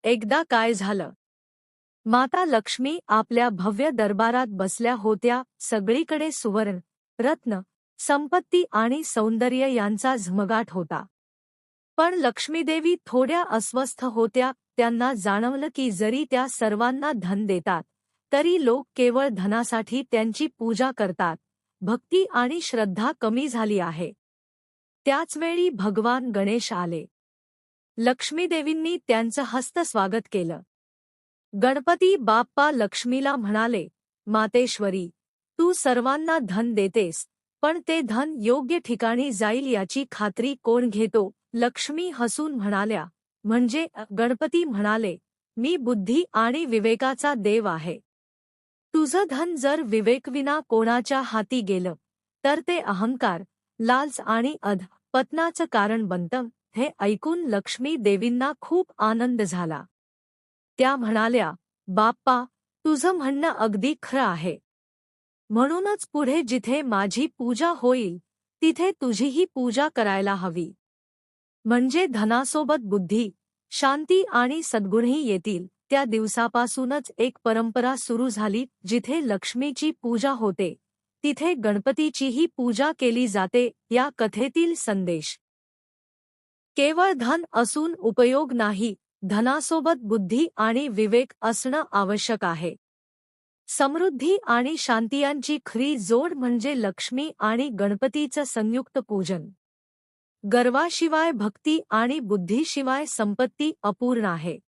एकदा काय झालं. माता लक्ष्मी आपल्या भव्य दरबारात बसल्या होत्या. सगळीकडे सुवर्ण, रत्न, संपत्ती आणि सौंदर्य यांचा झगमगाट होता. पण लक्ष्मीदेवी थोड्या अस्वस्थ होत्या. त्यांना जाणवलं की जरी त्या सर्वांना धन देतात, तरी लोक केवळ धनासाठी त्यांची पूजा करतात. भक्ती आणि श्रद्धा कमी झाली आहे. त्याचवेळी भगवान गणेश आले. लक्ष्मीदेवींनी त्यांचं हस्त स्वागत केलं. गणपती बाप्पा लक्ष्मीला म्हणाले, मातेश्वरी, तू सर्वांना धन देतेस, पण ते धन योग्य ठिकाणी जाईल याची खात्री कोण घेतो? लक्ष्मी हसून म्हणाल्या. म्हणजे? गणपती म्हणाले, मी बुद्धी आणि विवेकाचा देव आहे. तुझं धन जर विवेकविना कोणाच्या हाती गेलं, तर ते अहंकार, लालच आणि अधःपतनाचं कारण बनतं. हे ऐकून लक्ष्मी देवींना खूप आनंद झाला. त्या म्हणाल्या, बाप्पा, तुझं म्हणणं अगदी खरं आहे. म्हणूनच पुढे जिथे माझी पूजा होईल, तिथे तुझीही पूजा करायला हवी. म्हणजे धनासोबत बुद्धी, शांती आणि सद्गुणही येतील. त्या दिवसापासूनच एक परंपरा सुरू झाली. जिथे लक्ष्मीची पूजा होते, तिथे गणपतीचीही पूजा केली जाते. या कथेतील संदेश केवळ धन असून उपयोग नाही, धनासोबत बुद्धी आणि विवेक असणं आवश्यक आहे. समृद्धी आणि शांती यांची खरी जोड म्हणजे लक्ष्मी आणि गणपतीचं संयुक्त पूजन. गर्वाशिवाय भक्ती आणि बुद्धीशिवाय संपत्ती अपूर्ण आहे.